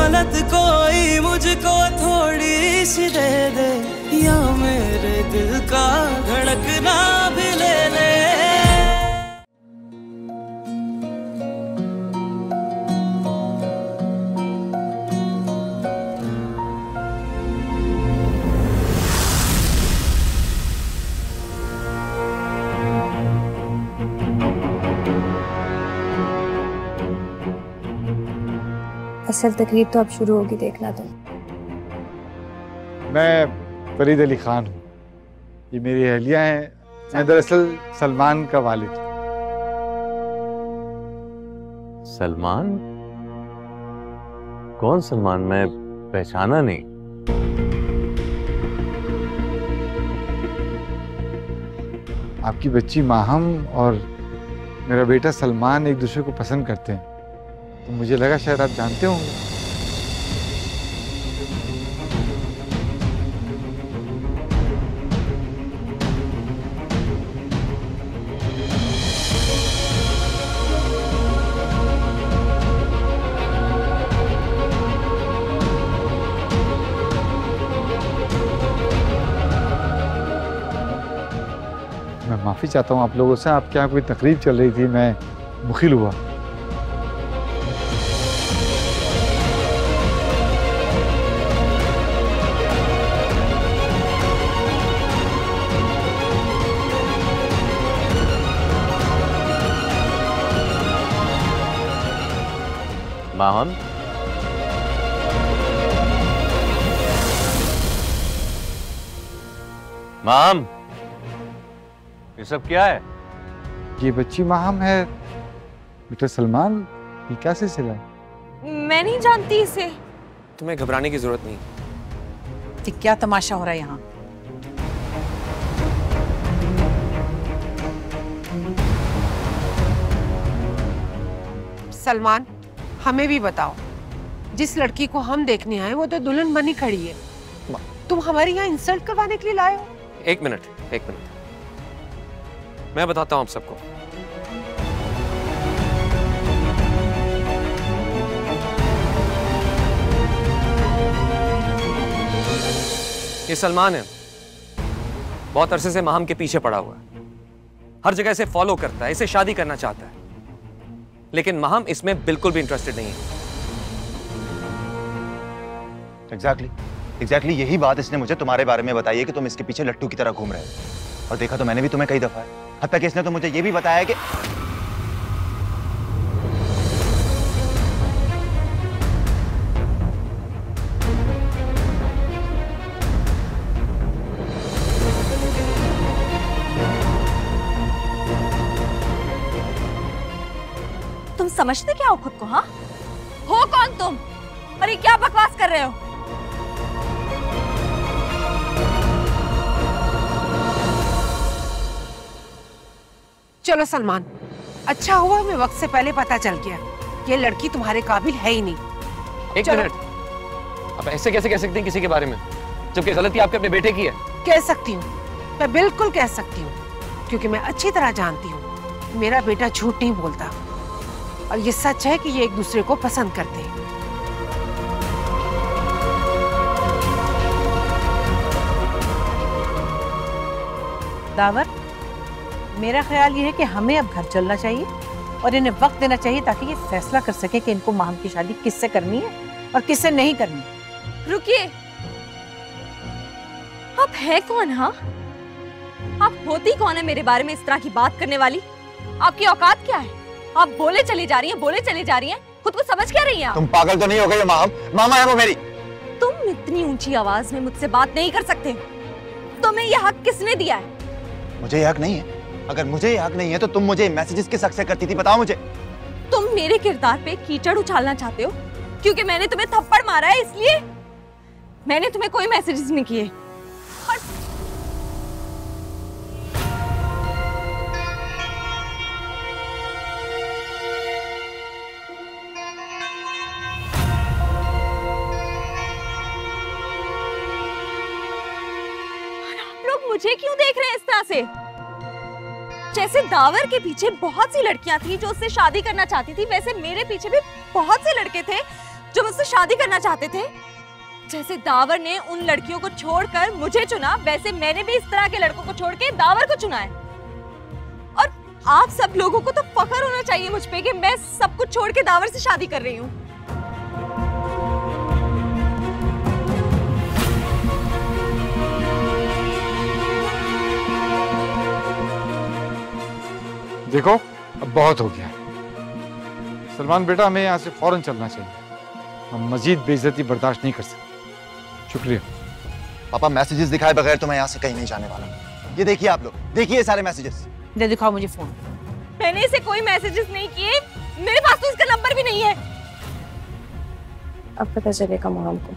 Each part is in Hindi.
मोहलत कोई मुझको थोड़ी सी दे दे, या मेरे दिल का धड़कना भी ले ले। असल तकरीब तो अब शुरू होगी, देखना तुम। मैं फरीद अली खान हूँ, ये मेरी अहलिया हैं। मैं दरअसल सलमान का वालिद हूँ। सलमान? कौन सलमान? मैं पहचाना नहीं। आपकी बच्ची माहम और मेरा बेटा सलमान एक दूसरे को पसंद करते हैं, तो मुझे लगा शायद आप जानते होंगे। मैं माफ़ी चाहता हूँ आप लोगों से, आपके यहाँ कोई तकरीब चल रही थी, मैं मुखिल हुआ। माहम, माहम, ये सब क्या है? ये बच्ची माहम है, बेटा सलमान। ये क्या सिलसिला है? मैं नहीं जानती इसे। तुम्हें घबराने की जरूरत नहीं। क्या तमाशा हो रहा है यहाँ? सलमान, हमें भी बताओ, जिस लड़की को हम देखने आए वो तो दुल्हन बनी खड़ी है, तुम हमारे यहाँ इंसल्ट करवाने के लिए लाए हो? एक मिनट, मैं बताता हूँ आप सबको। ये सलमान है, बहुत अरसे से माहम के पीछे पड़ा हुआ है, हर जगह इसे फॉलो करता है, इसे शादी करना चाहता है, लेकिन माहम इसमें बिल्कुल भी इंटरेस्टेड नहीं है। एग्जैक्टली यही बात इसने मुझे तुम्हारे बारे में बताई है कि तुम इसके पीछे लट्टू की तरह घूम रहे हो। और देखा तो मैंने भी तुम्हें कई दफा है, हत्ता कि इसने तो मुझे ये भी बताया कि तुम समझते क्या हो खुद को? हाँ, हो कौन तुम और ये क्या बकवास कर रहे हो? चलो सलमान, अच्छा हुआ हमें वक्त से पहले पता चल गया, ये लड़की तुम्हारे काबिल है ही नहीं। एक मिनट, आप ऐसे कैसे कह सकते हैं किसी के बारे में, जबकि गलती आपके अपने बेटे की है? कह सकती हूँ, मैं बिल्कुल कह सकती हूँ, क्योंकि मैं अच्छी तरह जानती हूँ मेरा बेटा झूठ नहीं बोलता, और ये सच है कि ये एक दूसरे को पसंद करते हैं। दावर, मेरा ख्याल ये है कि हमें अब घर चलना चाहिए और इन्हें वक्त देना चाहिए ताकि ये फैसला कर सके कि इनको माहम की शादी किससे करनी है और किससे नहीं करनी। रुकिए, आप है कौन? हाँ, आप होती कौन है मेरे बारे में इस तरह की बात करने वाली? आपकी औकात क्या है? आप बोले चली जा रही हैं, बोले चली जा रही हैं, खुद को समझ क्या रही हैं आप? तुम पागल तो नहीं हो गई? माहम मामा है वो मेरी। तुम इतनी ऊंची आवाज में मुझसे बात नहीं कर सकते। तुम्हें यह हक किसने दिया है? मुझे यह हक नहीं है। अगर मुझे यह हक नहीं है तो तुम मुझे मैसेजेस किस हक से करती थी, बताओ मुझे। तुम मेरे किरदार पे कीचड़ उछालना चाहते हो क्योंकि मैंने तुम्हें थप्पड़ मारा है, इसलिए? मैंने तुम्हें कोई मैसेजेस नहीं किए। मुझे क्यों देख रहे हैं इस तरह से? जैसे दावर के पीछे बहुत सी लड़कियां थी जो उससे शादी करना चाहती थी, वैसे मेरे पीछे भी बहुत से लड़के थे जो मुझसे शादी करना चाहते थे। जैसे दावर ने उन लड़कियों को छोड़कर मुझे चुना, वैसे मैंने भी इस तरह के लड़कों को छोड़ के दावर को चुना है। और आप सब लोगों को तो फख्र होना चाहिए मुझ पे कि मैं सब कुछ छोड़ के दावर से शादी कर रही हूँ। देखो अब बहुत हो गया। सलमान बेटा, हमें यहाँ से फौरन चलना चाहिए। हम मजीद बेइज्जती बर्दाश्त नहीं कर सकते। शुक्रिया। पापा मैसेजेस दिखाए बगैर तो मैं यहाँ से कहीं नहीं जाने वाला। ये देखिए आप लोग, देखिए सारे मैसेजेस। दे दिखाओ मुझे फोन। मैंने इसे कोई मैसेजेस नहीं किए, मेरे पास तो इसका नंबर भी नहीं है। अब पता चलेगा माम को।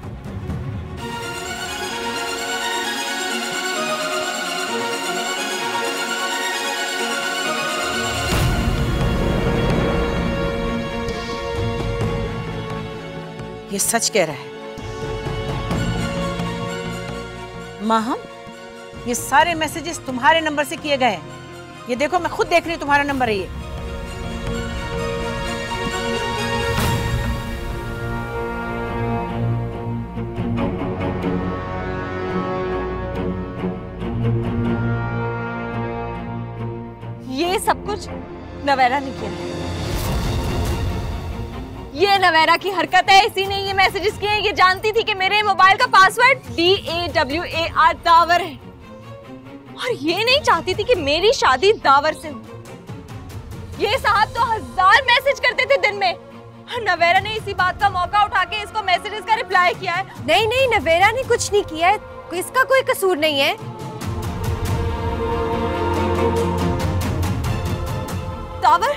ये सच कह रहा है माहम, ये सारे मैसेजेस तुम्हारे नंबर से किए गए हैं। ये देखो, मैं खुद देख रही हूँ, तुम्हारा नंबर है ये। ये सब कुछ नवेरा ने किया है। ये नवेरा की हरकत है, इसी ने ये मैसेजेस किए हैं। ये जानती थी कि मेरे मोबाइल का पासवर्ड DAWAR दावर है, और ये नहीं चाहती थी कि मेरी शादी दावर से हो। ये साहब तो 1000 मैसेज करते थे दिन में। नवेरा ने इसी बात का मौका उठा के इसको मैसेजेस का रिप्लाई किया है। नहीं नहीं, नवेरा ने कुछ नहीं किया है, इसका कोई कसूर नहीं है। दावर,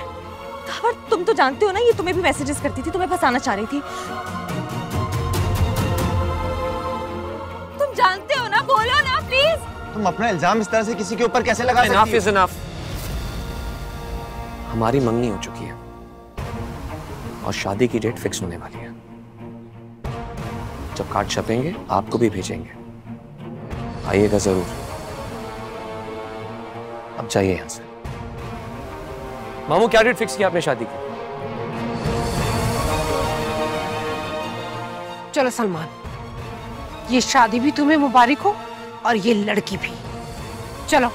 दावर, तुम तो जानते हो ना, ये तुम्हें भी मैसेजेस करती थी, तुम्हें फंसाना चाह रही थी। तुम जानते हो ना, बोलो ना प्लीज। तुम अपना इल्जाम इस तरह से किसी के ऊपर कैसे लगा सकती हो? Enough is enough। हमारी मंगनी हो चुकी है और शादी की डेट फिक्स होने वाली है। जब कार्ड छपेंगे आपको भी भेजेंगे, आइएगा जरूर। अब जाइए यहां से। मामू, क्या डेट फिक्स किया आपने शादी की? चलो सलमान, ये शादी भी तुम्हें मुबारक हो और ये लड़की भी। चलो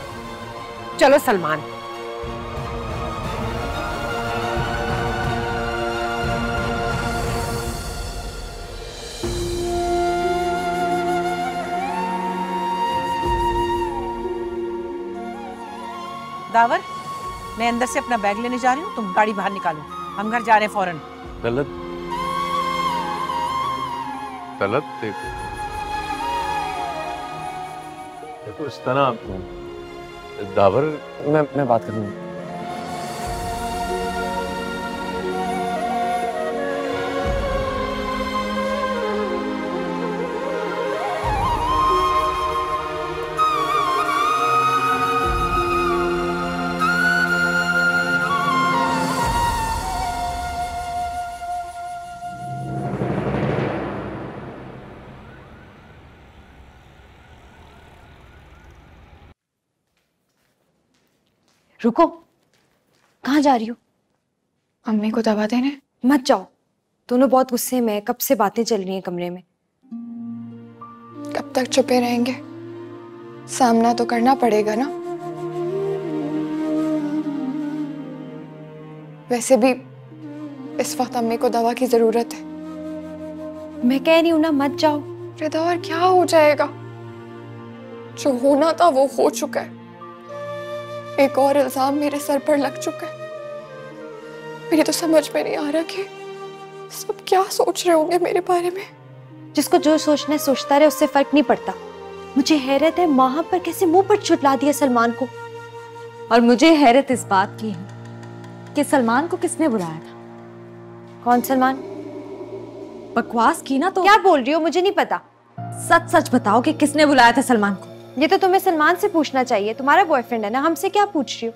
चलो सलमान। दावर, मैं अंदर से अपना बैग लेने जा रही हूँ, तुम गाड़ी बाहर निकालो, हम घर जा रहे हैं फौरन। तलत, तलत देखो इस तरह दावर। मैं बात करूंगा। रुको, कहाँ जा रही हो? अम्मी को दवा देने। मत जाओ, दोनों बहुत गुस्से में हैं, कब से बातें चल रही हैं कमरे में। कब तक चुपे रहेंगे? सामना तो करना पड़ेगा ना। वैसे भी इस वक्त अम्मी को दवा की जरूरत है। मैं कह रही हूं ना, मत जाओ। रिदा, और क्या हो जाएगा? जो होना था वो हो चुका है। एक और इल्जाम मेरे सर पर लग चुका है। मेरी तो समझ में नहीं आ रहा कि सब क्या सोच रहे होंगे मेरे बारे में। जिसको जो सोचना है सोचता रहे, उससे फर्क नहीं पड़ता। मुझे हैरत है माँ पर कैसे मुंह पर छुटला दिया सलमान को। और मुझे हैरत इस बात की है कि सलमान को किसने बुलाया था। कौन सलमान? बकवास की ना तो। क्या बोल रही हो? मुझे नहीं पता। सच सच बताओ कि किसने बुलाया था सलमान को। ये तो तुम्हें सलमान से पूछना चाहिए, तुम्हारा बॉयफ्रेंड है ना, हमसे क्या पूछ रही हो?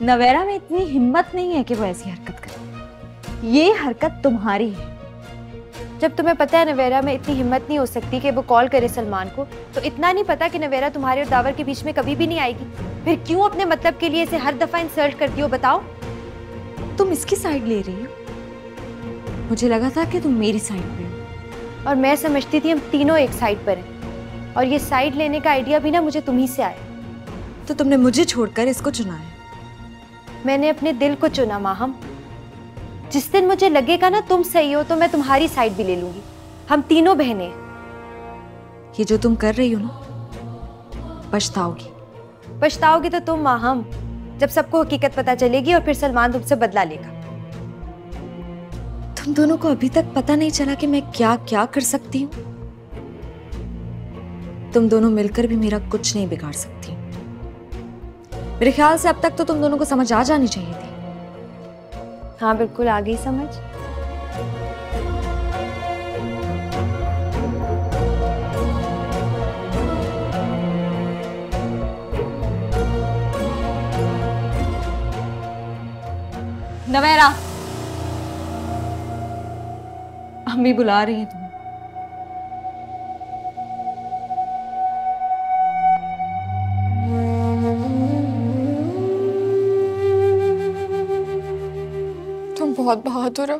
नवेरा में इतनी हिम्मत नहीं है कि वो ऐसी हरकत करे। ये हरकत तुम्हारी है। जब तुम्हें पता है नवेरा में इतनी हिम्मत नहीं हो सकती कि वो कॉल करे सलमान को, तो इतना नहीं पता कि नवेरा तुम्हारे और दावर के बीच में कभी भी नहीं आएगी। फिर क्यों अपने मतलब के लिए इसे हर दफा इंसल्ट करती हो, बताओ? तुम इसकी साइड ले रही हो? मुझे लगा था कि तुम मेरी साइड पे हो। और मैं समझती थी हम तीनों एक साइड पर हैं, और ये साइड लेने का आइडिया भी ना मुझे तुम ही से आया। तो तुमने मुझे छोड़कर इसको चुना है? मैंने अपने दिल को चुना माहम। जिस दिन मुझे लगेगा ना तुम सही हो तो मैं तुम्हारी साइड भी ले लूंगी। हम तीनों बहनें हैं। ये जो तुम कर रही हो ना, पछताओगी तो तुम माहम, जब सबको हकीकत पता चलेगी और फिर सलमान तुमसे बदला लेगा। तुम दोनों को अभी तक पता नहीं चला कि मैं क्या क्या कर सकती हूँ। तुम दोनों मिलकर भी मेरा कुछ नहीं बिगाड़ सकती। मेरे ख्याल से अब तक तो तुम दोनों को समझ आ जानी चाहिए थी। हाँ बिल्कुल आ गई समझ। नवेरा, अम्मी बुला रही है तुम्हें। तुम बहुत बहादुर हो,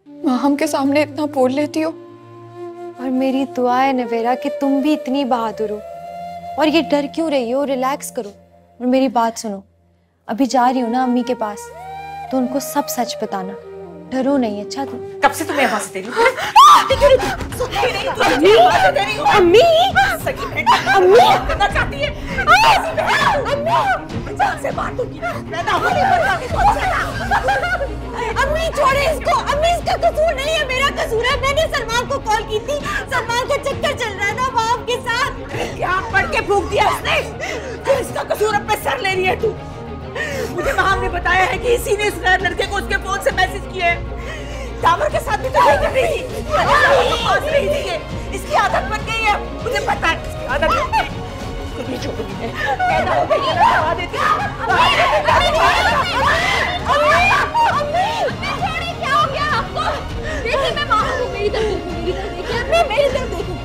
माहम के सामने इतना बोल लेती हो। और मेरी दुआ है नवेरा कि तुम भी इतनी बहादुर हो। और ये डर क्यों रही हो? रिलैक्स करो और मेरी बात सुनो। अभी जा रही हूँ ना अम्मी के पास, तो उनको सब सच बताना। डरो नहीं, अच्छा? तुम कब से तुम्हें आवाज दे रही हूँ? अम्मी, अम्मी करना चाहती है। जान से मार दूंगी। अम्मी छोड़े इसको। अम्मी इसका कसूर नहीं है, मेरा कसूर है। मैंने सलमान को कॉल की थी, सलमान का चक्कर चल रहा था बाप के साथ। क्या पढ़ के फूंक दिया उसने? तो इसका कसूर अपने सर ले रही है तू। मुझे माहम ने बताया है कि इसी ने इस गैर लड़के को उसके फोन से मैसेज किए हैं। दावर के साथ भी तो नहीं कर रही थी, पास रही थी। ये इसकी आदत बन गई है, मुझे पता है इसकी आदत बन गई। खुद ही छोड़ूंगी मैं। पैदा हो गई है ना, दवा देती हूँ। क्या हो गया आपको? देखिए मैं माहम हूँ, मेरी तरफ देखिए, मेरी तरफ देखिए।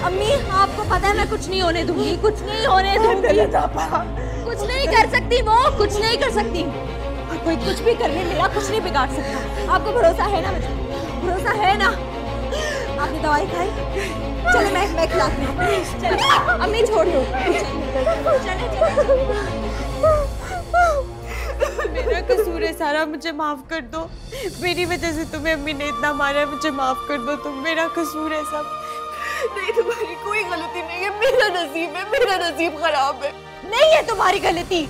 अम्मी आपको पता है मैं कुछ नहीं होने दूंगी, कुछ नहीं होने दूंगी। कुछ नहीं कर सकती वो, कुछ नहीं कर सकती। कोई कुछ भी कर ले, मेरा कुछ नहीं बिगाड़ सकता। आपको भरोसा है ना मुझे? भरोसा है ना? आपने दवाई खाई? चलो मैं खिलाती हूँ। चलो अम्मी छोड़ दो। मेरा कसूर है सारा, मुझे माफ कर दो। मेरी वजह से तुम्हें अम्मी ने इतना मारा है, मुझे माफ कर दो तुम। मेरा कसूर है सब। नहीं तुम्हारी कोई गलती नहीं है, मेरा नसीब है, मेरा नसीब खराब है। नहीं है तुम्हारी गलती।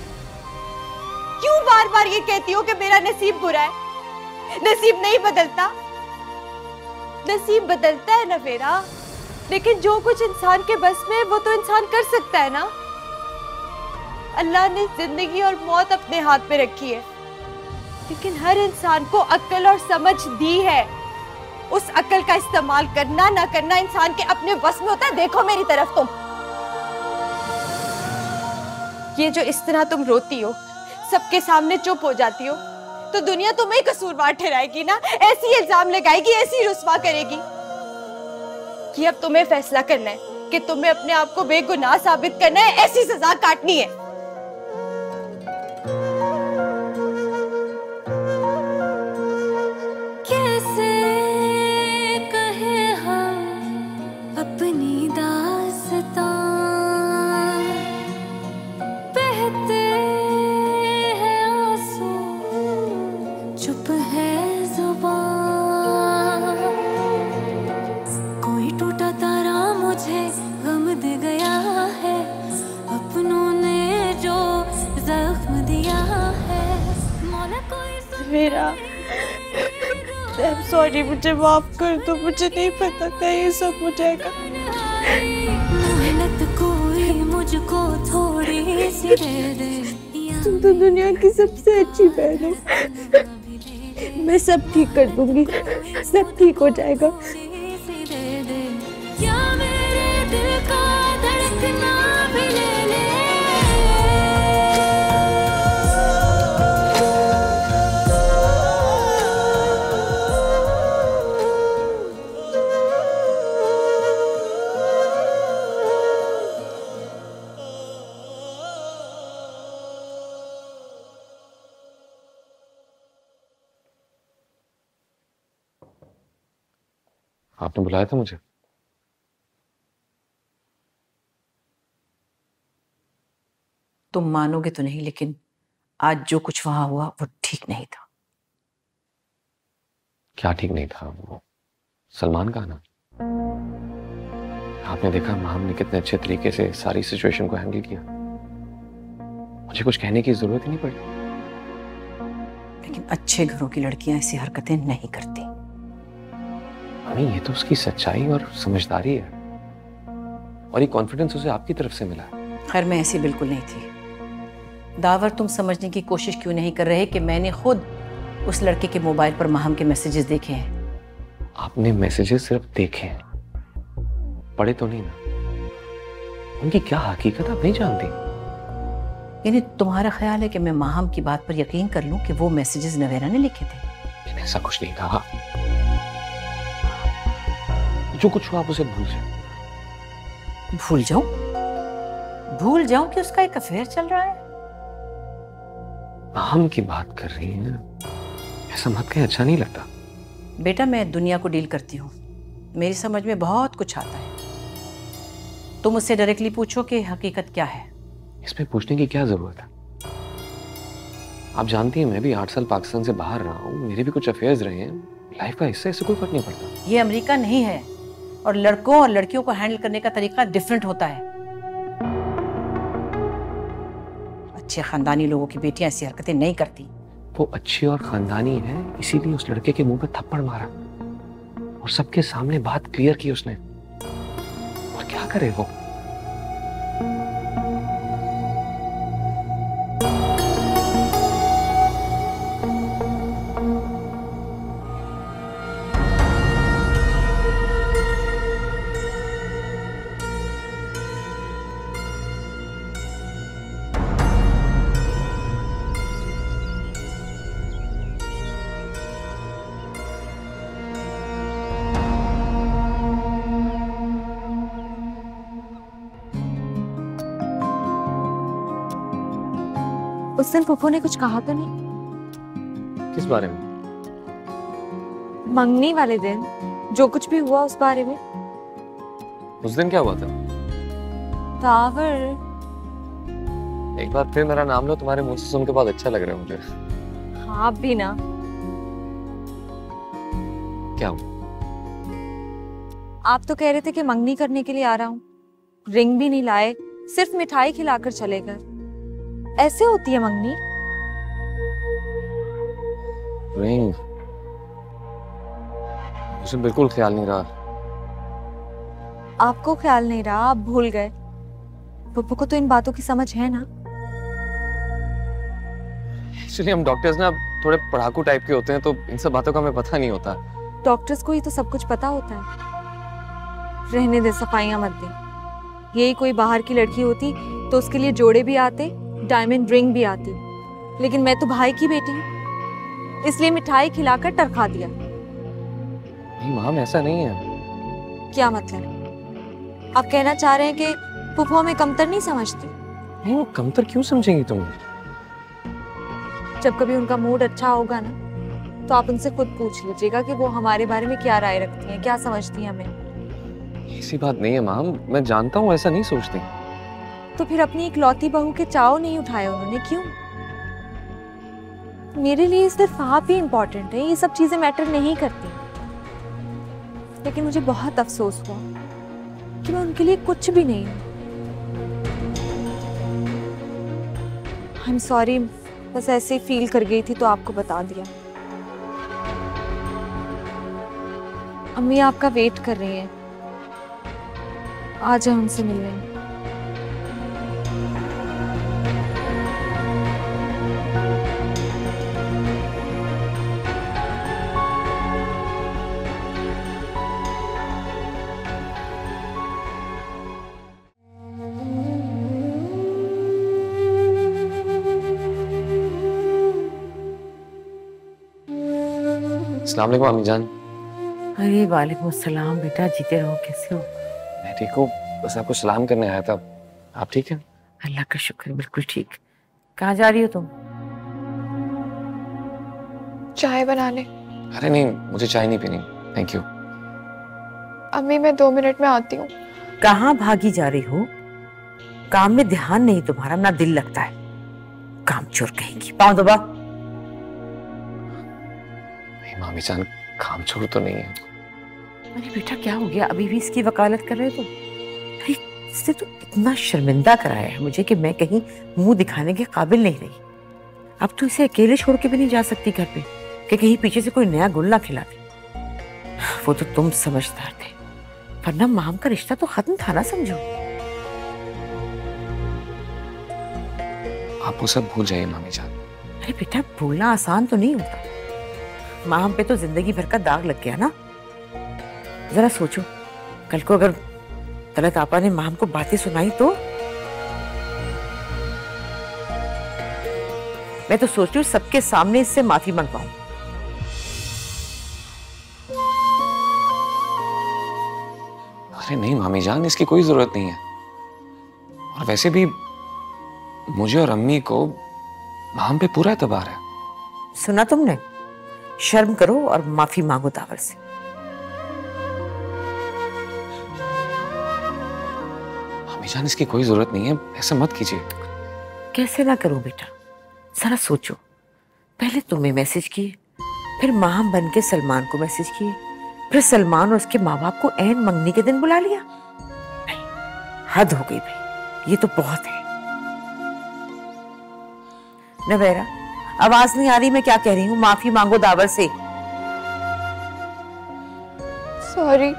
क्यों बार बार ये कहती हो कि मेरा नसीब बुरा है? नसीब नहीं बदलता। नसीब बदलता है नवेरा, लेकिन जो कुछ इंसान के बस में है वो तो इंसान कर सकता है ना। अल्लाह ने जिंदगी और मौत अपने हाथ में रखी है, लेकिन हर इंसान को अक्ल और समझ दी है। उस अक्ल का इस्तेमाल करना ना करना इंसान के अपने बस में होता है। देखो मेरी तरफ तुम। ये जो इस तरह तुम रोती हो, सबके सामने चुप हो जाती हो, तो दुनिया तुम्हें कसूरवार ठहराएगी ना, ऐसी इल्जाम लगाएगी, ऐसी रुस्वा करेगी कि अब तुम्हें फैसला करना है कि तुम्हें अपने आप को बेगुनाह साबित करना है, ऐसी सजा काटनी है। कैसे कहे हम अपनी दास्तां, बहते हैं आंसू, चुप है जुबान। कोई टूटा तारा मुझे गम दे गया है, अपनों ने जो जख्म दिया है। मौला कोई मेरा सॉरी, मुझे माफ कर दो। मुझे नहीं पता था ये सब हो जाएगा। मेहनत कोई मुझको थोड़ी सी दे दे। तुम तो दुनिया की सबसे अच्छी बहन हो। मैं सब ठीक कर दूंगी, सब ठीक हो जाएगा। क्या मेरे दिल का धड़कना भी ले ले। आपने बुलाया था मुझे? तुम मानोगे तो नहीं, लेकिन आज जो कुछ वहां हुआ वो ठीक नहीं था। क्या ठीक नहीं था? वो सलमान का आना। आपने देखा माम ने कितने अच्छे तरीके से सारी सिचुएशन को हैंडल किया। मुझे कुछ कहने की जरूरत ही नहीं पड़ी। लेकिन अच्छे घरों की लड़कियां ऐसी हरकतें नहीं करती। नहीं, ये तो उसकी सच्चाई और समझदारी है, और ये कॉन्फिडेंस उसे आपकी तरफ से मिला है। खैर, मैं ऐसी बिल्कुल नहीं थी। दावर, तुम समझने की कोशिश क्यों नहीं कर रहे कि मैंने खुद उस लड़के के मोबाइल पर माहम के मैसेजेस देखे हैं। आपने मैसेजेस सिर्फ देखे हैं, पढ़े तो नहीं ना? उनकी क्या हकीकत आप नहीं जानती? यानी तुम्हारा ख्याल है कि मैं माहम की बात पर यकीन कर लूं कि वो मैसेजेस नवेरा ने लिखे थे? मैंने ऐसा कुछ नहीं कहा। जो कुछ हुआ आप उसे भूल जाओ। भूल जाऊं? भूल जाऊं कि उसका एक अफेयर चल रहा है? हम की बात कर रही हैं, ऐसा मत कहें, अच्छा नहीं लगता। बेटा, मैं दुनिया को डील करती हूँ, मेरी समझ में बहुत कुछ आता है। तुम मुझसे डायरेक्टली पूछो कि हकीकत क्या है। इसमें पूछने की क्या जरूरत है? आप जानती हैं मैं भी 8 साल पाकिस्तान से बाहर रहा हूँ, मेरे भी कुछ अफेयर्स रहे हैं, लाइफ का हिस्सा, इससे कोई फर्क नहीं पड़ता। ये अमेरिका नहीं है, और लड़कों और लड़कियों को हैंडल करने का तरीका डिफरेंट होता है। अच्छे खानदानी लोगों की बेटियां ऐसी हरकतें नहीं करती। वो अच्छी और खानदानी है, इसीलिए उस लड़के के मुंह पे थप्पड़ मारा और सबके सामने बात क्लियर की उसने। और क्या करे वो? उस दिन फूफो ने कुछ कहा तो नहीं? किस बारे में? मंगनी वाले दिन जो कुछ भी हुआ उस बारे में। उस दिन क्या हुआ था? दावर, एक बार फिर मेरा नाम लो, तुम्हारे मुंह से सुन के बहुत अच्छा लग रहा है मुझे। हाँ, आप भी ना। क्या हुआ? आप तो कह रहे थे कि मंगनी करने के लिए आ रहा हूँ, रिंग भी नहीं लाए, सिर्फ मिठाई खिलाकर चले गए। ऐसे होती है मंगनी? रिंग? मुझे बिल्कुल ख्याल नहीं रहा। आपको ख्याल नहीं रहा, आप भूल गए। पप्पू को तो इन बातों की समझ है ना? एक्चुअली हम डॉक्टर्स ना थोड़े पढ़ाकू टाइप के होते हैं, तो इन सब बातों का हमें पता नहीं होता। डॉक्टर्स को ही तो सब कुछ पता होता है। रहने दे, सफाइयां मत दे। यही कोई बाहर की लड़की होती तो उसके लिए जोड़े भी आते, डायमंड रिंग भी आती, लेकिन मैं तो भाई की बेटी हूँ, इसलिए मिठाई खिलाकर टरखा दिया। नहीं माम, ऐसा नहीं है। क्या मतलब? आप कहना चाह रहे हैं कि फूफो हमें कमतर नहीं समझती? नहीं, वो कमतर क्यों समझेंगी तुम? जब कभी उनका मूड अच्छा होगा ना, तो आप उनसे खुद पूछ लीजिएगा कि वो हमारे बारे में क्या राय रखती हैं, क्या समझती हैं हमें। ऐसी बात नहीं है माम, मैं जानता हूँ ऐसा नहीं सोचती। तो फिर अपनी इकलौती बहू के चाव नहीं उठाए उन्होंने, क्यों? मेरे लिए सिर्फ आप ही इम्पोर्टेंट है, ये सब चीजें मैटर नहीं करती। लेकिन मुझे बहुत अफसोस हुआ कि मैं उनके लिए कुछ भी नहीं हूँ। आई एम सॉरी, बस ऐसे ही फील कर गई थी तो आपको बता दिया। अम्मी आपका वेट कर रही हैं, आ जाओ उनसे मिलने। अस्सलाम वालेकुम अम्मी जान। अरे वालेकुम सलाम बेटा, जीते रहो। कैसे हो? मैं ठीक हूँ, बस आपको सलाम करने आया था। आप ठीक हैं? अल्लाह का शुक्र, बिल्कुल ठीक। कहाँ जा रही हो तुम? चाय बनाने। अरे नहीं, मुझे चाय नहीं पीनी, थैंक यू। अम्मी मैं 2 मिनट में आती हूँ। कहाँ भागी जा रही हो? काम में ध्यान नहीं तुम्हारा, ना दिल लगता है। काम चोर कहेंगी। पाँव दबा। नहीं मामी जान, काम चोर तो नहीं है। अरे बेटा क्या हो गया? अभी भी इसकी वकालत कर रहे हो तुम? अरे इसने तो इतना शर्मिंदा कराया है मुझे कि मैं कहीं मुंह दिखाने के काबिल नहीं रही। अब तो इसे अकेले छोड़ के भी नहीं जा सकती घर पे कि कहीं पीछे से कोई नया गुल ना खिला दे। वो तो तुम समझदार थे, वरना माम का रिश्ता तो खत्म था ना, समझो। आप वो सब भूल जाइए मामी जान। अरे बेटा भूलना आसान तो नहीं होता। माम पे तो जिंदगी भर का दाग लग गया ना। जरा सोचो, कल को अगर तलत आपा ने माम को बातें सुनाई तो? मैं तो सोच रही हूँ सबके सामने इससे माफी मंगवाऊं। अरे नहीं मामी जान, इसकी कोई जरूरत नहीं है। और वैसे भी मुझे और अम्मी को माम पे पूरा एतबार है। सुना तुमने? शर्म करो और माफी मांगो दावर से। मामी जान, इसकी कोई जरूरत नहीं है, ऐसा मत कीजिए। कैसे ना करूं बेटा? जरा सोचो, पहले तुम्हें मैसेज किए, फिर माम बन के सलमान को मैसेज किए, फिर सलमान और उसके माँ बाप को ऐन मंगनी के दिन बुला लिया। नहीं, हद हो गई भाई, ये तो बहुत है। नवेरा, आवाज नहीं आ रही मैं क्या कह रही हूँ? माफी मांगो दावर से। सॉरी।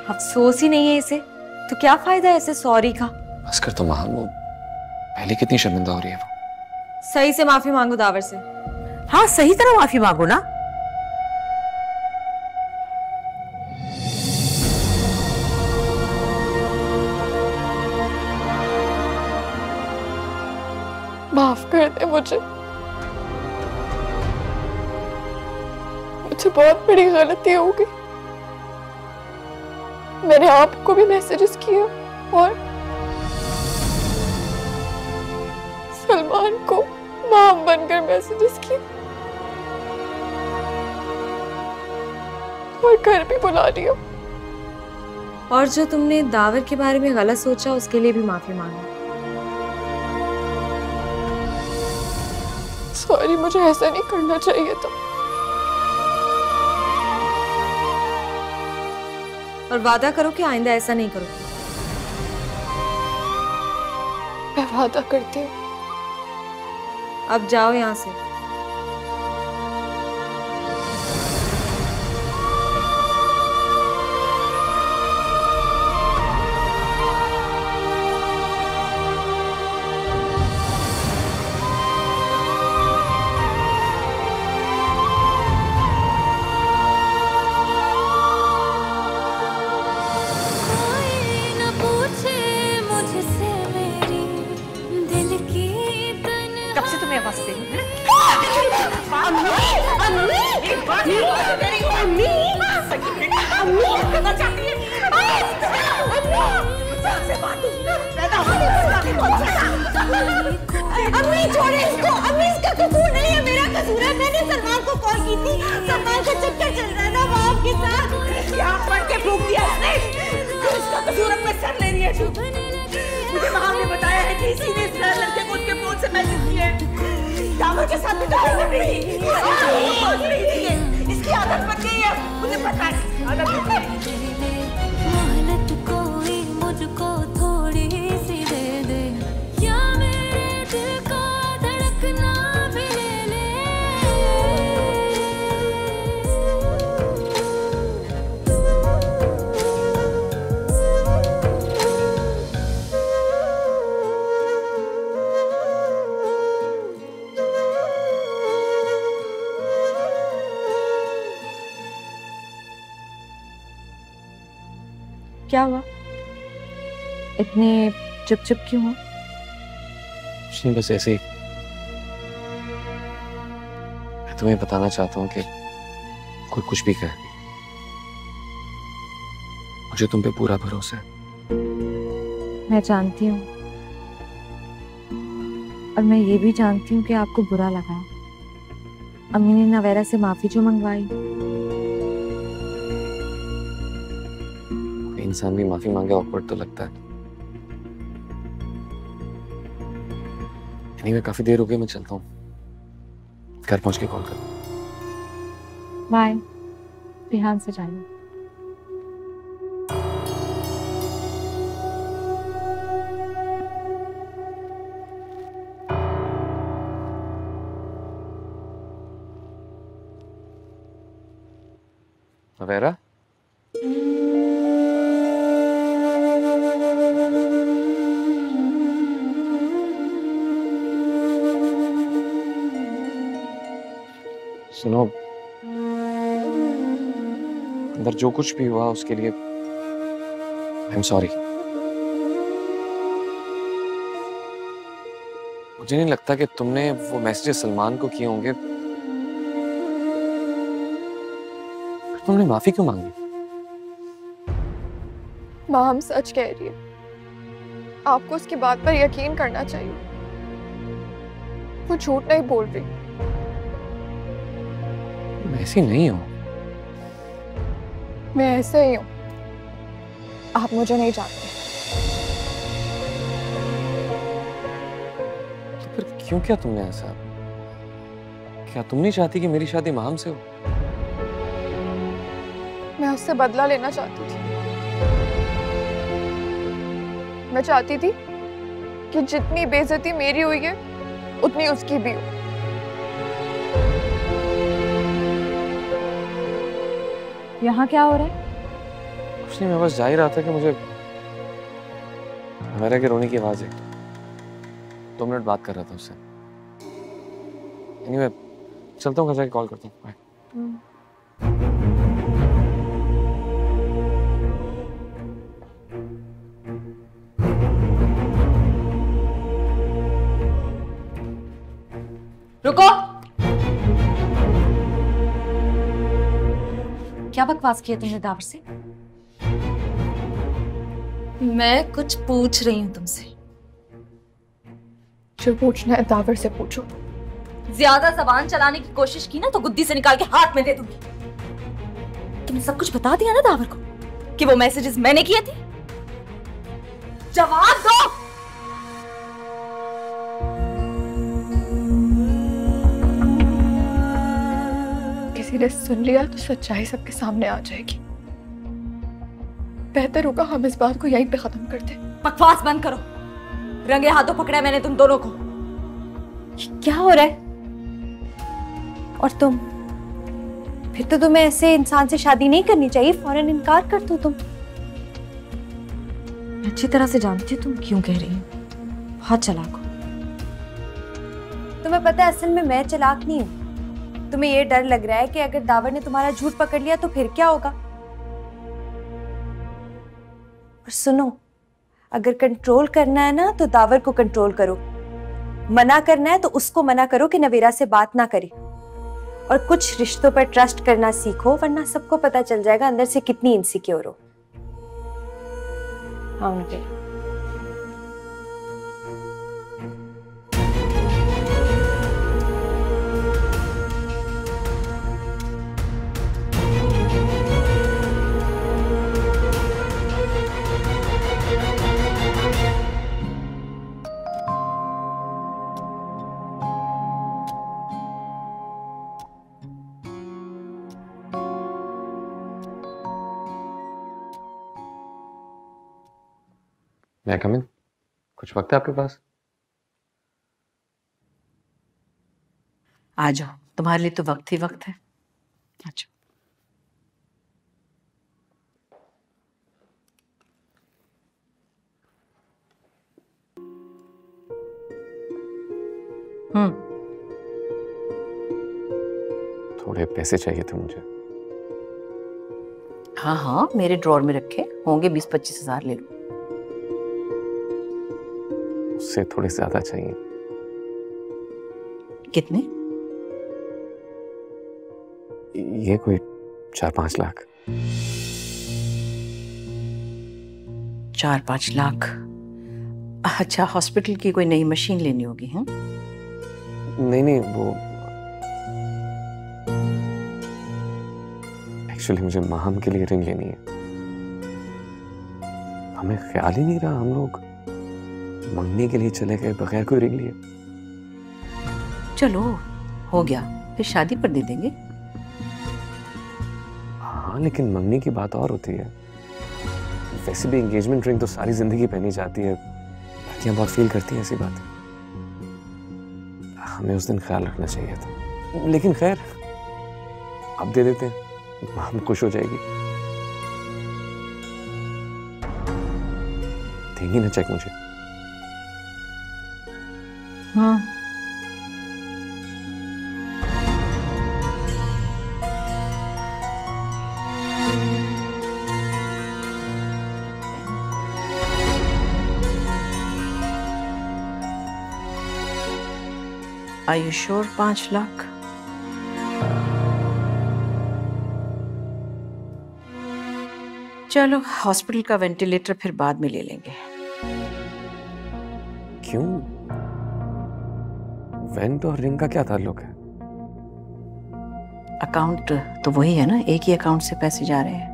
अफसोस ही नहीं है इसे, तो क्या फायदा है ऐसे सॉरी का? बस कर तो माम, वो पहले कितनी शर्मिंदा हो रही है वो। सही से माफी मांगो दावर से। हाँ सही तरह माफी मांगो ना। माफ कर दे मुझे बहुत बड़ी गलती हो गई। मैंने आपको भी मैसेजेस किए और सलमान को माम बनकर मैसेजेस किए और घर भी बुला लिया। और जो तुमने दावर के बारे में गलत सोचा उसके लिए भी माफी मांगो। सॉरी, मुझे ऐसा नहीं करना चाहिए था। और वादा करो कि आइंदा ऐसा नहीं करोगे। मैं वादा करती हूँ। अब जाओ यहाँ से। अम्मी छोड़े इसको, अम्मी इसका कसूर नहीं है, मेरा कसूर है। मैंने सलमान को कॉल की थी, सलमान का चक्कर चल रहा था बाप के साथ। यहाँ पढ़ के फूंक दिया इसने। इसका कसूर अपने सर ले रही है। मुझे वहां ने बताया है कि इसी ने इस लड़के को उसके फोन से मैसेज किए। दावर के साथ बिताया है। इसकी आदत बन गई है, मुझे पता है आदत बन गई। मोहलत कोई मुझको थोड़ी सी दे दे, या मेरे दिल को धड़कना भी ले ले। क्या हुआ? इतने चुप क्यों हो? कुछ नहीं, बस ऐसे ही। मैं तुम्हें बताना चाहता हूँ कि कोई कुछ भी कहे, मुझे तुम पे पूरा भरोसा है। मैं जानती हूँ, और मैं ये भी जानती हूँ कि आपको बुरा लगा। अम्मी ने नवेरा से माफी जो मंगवाई, कभी इंसान भी माफी मांगे ऑकवर्ड तो लगता है। एनीवे काफी देर हो गई, मैं चलता हूँ, घर पहुंच के कॉल करूँ। बाय, ध्यान से जाइए। वेरा, सुनो, अंदर जो कुछ भी हुआ उसके लिए आई एम सॉरी। मुझे नहीं लगता कि तुमने वो मैसेजेस सलमान को किए होंगे। तुमने माफी क्यों मांगी? माँ हम सच कह रही है, आपको उसकी बात पर यकीन करना चाहिए। वो झूठ नहीं बोल रही। मैं ऐसी नहीं हूं। मैं ऐसे ही हूँ, आप मुझे नहीं जानते। तो फिर क्यों किया तुमने ऐसा? क्या तुम नहीं चाहती कि मेरी शादी माहम से हो? मैं उससे बदला लेना चाहती थी। मैं चाहती थी कि जितनी बेइज्जती मेरी हुई है उतनी उसकी भी हो। यहाँ क्या हो रहा है? कुछ नहीं, मैं बस जा ही रहा था कि मुझे मेरा के रोने की आवाज है। 2 मिनट बात कर रहा था उससे। एनीवे, चलता हूँ, घर जाके कॉल करता हूँ। बाय। रुको, क्या बकवास किया तुमने दावर से? मैं कुछ पूछ रही हूँ तुमसे। जो पूछना है दावर से पूछो। ज्यादा जबान चलाने की कोशिश की ना तो गुद्दी से निकाल के हाथ में दे दूंगी। तुमने सब कुछ बता दिया ना दावर को कि वो मैसेजेस मैंने किए थे? जवाब दो। किसी ने सुन लिया तो सच्चाई सबके सामने आ जाएगी। बेहतर होगा हम इस बात को यहीं पे खत्म कर दें। बकवास बंद करो। रंगे हाथों पकड़ा मैंने तुम दोनों को। क्या हो रहा है? और तुम? फिर तो तुम्हें ऐसे इंसान से शादी नहीं करनी चाहिए, फौरन इनकार कर दो तुम। अच्छी तरह से जानती हूँ तुम क्यों कह रही हो। बहुत चालाक हो। तुम्हें पता है असल में मैं चालाक नहीं हूँ। तुम्हें ये डर लग रहा है कि अगर दावर ने तुम्हारा झूठ पकड़ लिया तो फिर क्या होगा। और सुनो, अगर कंट्रोल करना है ना तो दावर को कंट्रोल करो, मना करना है तो उसको मना करो कि नवेरा से बात ना करे। और कुछ रिश्तों पर ट्रस्ट करना सीखो, वरना सबको पता चल जाएगा अंदर से कितनी इनसिक्योर हो। हाँ नवेरा। मैं कम इन? कुछ वक्त है आपके पास? आ जाओ, तुम्हारे लिए तो वक्त ही वक्त है। आ जाओ। थोड़े पैसे चाहिए थे मुझे। हाँ हाँ, मेरे ड्रॉर में रखे होंगे, 20-25 हजार ले लो। उससे थोड़े ज्यादा चाहिए। कितने? ये कोई 4-5 लाख। 4-5 लाख? अच्छा, हॉस्पिटल की कोई नई मशीन लेनी होगी? हैं? नहीं नहीं, वो एक्चुअली मुझे माहम के लिए रिंग लेनी है। हमें ख्याल ही नहीं रहा, हम लोग मंगनी के लिए चले गए बगैर कोई रिंग लिए। चलो हो गया, फिर शादी पर दे देंगे। हाँ लेकिन मंगनी की बात और होती है। वैसे भी एंगेजमेंट रिंग तो सारी जिंदगी पहनी जाती है, लड़कियां बहुत फील करती हैं ऐसी बातें। हमें उस दिन ख्याल रखना चाहिए था, लेकिन खैर अब दे देते हैं, हम खुश हो जाएगी। देंगी ना चेक मुझे? हाँ Are you sure 5 लाख? चलो हॉस्पिटल का वेंटिलेटर फिर बाद में ले लेंगे। क्यों? वेंट और रिंग का क्या ताल्लुक है? अकाउंट तो वही है ना, एक ही अकाउंट से पैसे जा रहे हैं।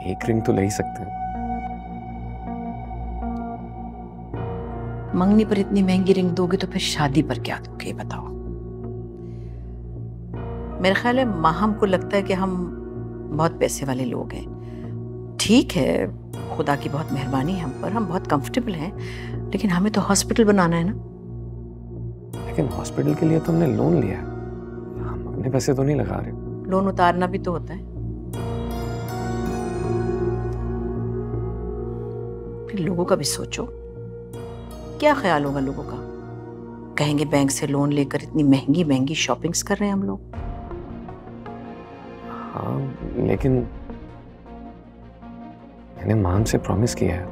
एक रिंग तो ले ही सकते हैं। मंगनी पर इतनी महंगी रिंग दोगे तो फिर शादी पर क्या दोगे बताओ? मेरा ख्याल है माहम को लगता है कि हम बहुत पैसे वाले लोग हैं। ठीक है, खुदा की बहुत मेहरबानी है हम पर, हम बहुत कंफर्टेबल हैं, लेकिन हमें तो हॉस्पिटल बनाना है ना। लेकिन हॉस्पिटल के लिए तो हमने लोन लिया है, हम अपने पैसे तो नहीं लगा रहे। लोन उतारना भी तो होता है। फिर लोगों का भी सोचो, क्या ख्याल होगा लोगों का? कहेंगे बैंक से लोन लेकर इतनी महंगी महंगी शॉपिंग्स कर रहे हैं हम लोग। हाँ लेकिन मैंने माम से प्रॉमिस किया है।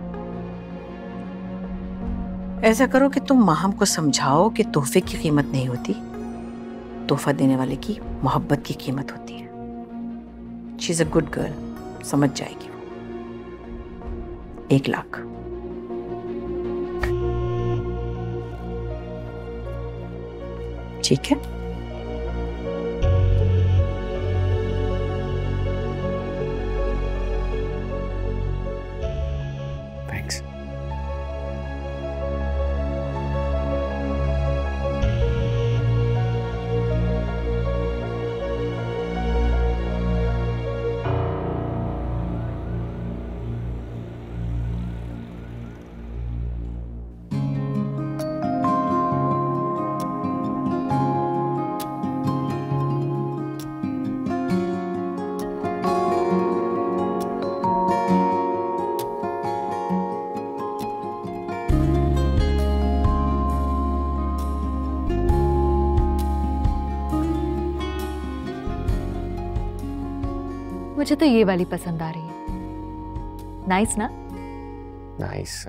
ऐसा करो कि तुम माहम को समझाओ कि तोहफे की कीमत नहीं होती, तोहफा देने वाले की मोहब्बत की कीमत होती है। She is a good girl, समझ जाएगी वो। 1 लाख। ठीक है? थैंक्स। मुझे तो ये वाली पसंद आ रही है। नाइस ना? नाइस।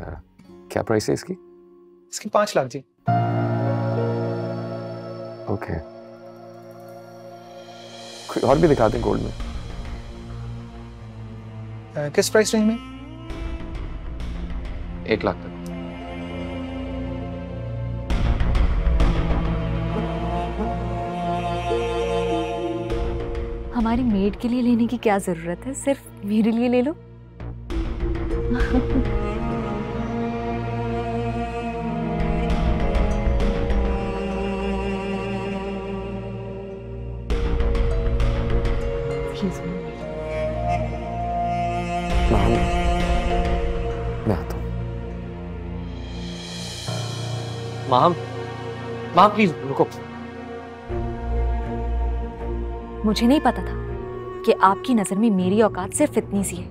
क्या प्राइस है इसकी? इसकी 5 लाख जी। ओके, कोई और भी दिखा दें गोल्ड में। किस प्राइस रेंज में? 1 लाख तक। हमारी मेड के लिए लेने की क्या जरूरत है, सिर्फ मेरे लिए ले लो। मैं आता हूँ। माम, माम प्लीज रुको। मुझे नहीं पता था कि आपकी नजर में मेरी औकात सिर्फ इतनी सी है।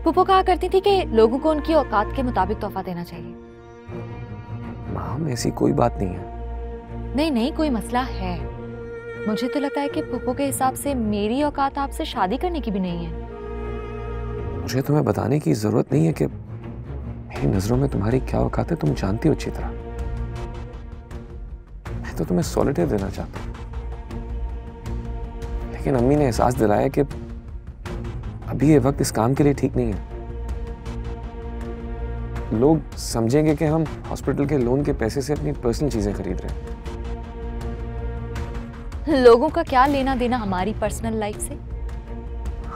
पुप्पो कहा करती थी कि लोगों को उनकी औकात के मुताबिक तोहफा देना चाहिए। माम ऐसी कोई बात नहीं है। नहीं नहीं, कोई मसला है। मुझे तो लगता है कि पुप्पो के हिसाब से मेरी औकात आपसे शादी करने की भी नहीं है। मुझे तुम्हें बताने की जरूरत नहीं है कि मेरी नजरों में तुम्हारी क्या औकात है, तुम जानती हो अच्छी तरह। मैं तो तुम्हें सॉलिटेयर देना चाहता हूँ, लेकिन अम्मी ने एहसास दिलाया कि अभी ये वक्त इस काम के लिए ठीक नहीं है। लोग समझेंगे कि हम हॉस्पिटल के लोन के पैसे से अपनी पर्सनल चीजें खरीद रहे हैं। लोगों का क्या लेना देना हमारी पर्सनल लाइफ से?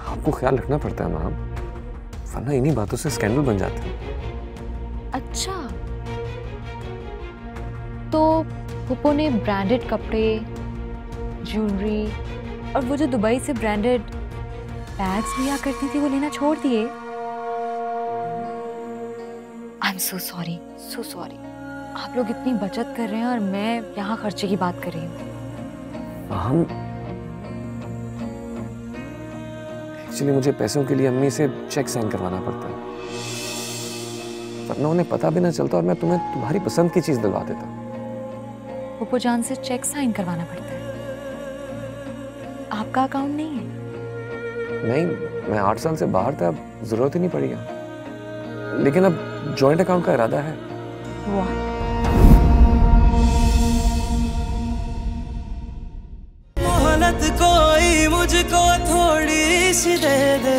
आपको ख्याल रखना पड़ता है माम। वरना इन्हीं बातों से स्कैंडल बन जाता है। अच्छा, तो पुप्पो ने ब्रांडेड कपड़े, ज्वेलरी और वो जो दुबई से ब्रांडेड बैग्स लिया करती थी वो लेना छोड़ दिए? I am so sorry, so sorry. आप लोग इतनी बचत कर रहे हैं और मैं यहाँ खर्चे की बात कर रही हूँ। हम एक्चुअली मुझे पैसों के लिए अम्मी से चेक साइन करवाना पड़ता है, वरना उन्हें पता भी ना चलता और मैं तुम्हें तुम्हारी पसंद की चीज दिलवा देता। पुप्पो जान से चेक साइन करवाना पड़ता है? आपका अकाउंट नहीं है? नहीं, मैं 8 साल से बाहर था, अब जरूरत ही नहीं पड़ी। लेकिन अब जॉइंट अकाउंट का इरादा है। वाह, मोहलत कोई मुझको थोड़ी सी दे दे,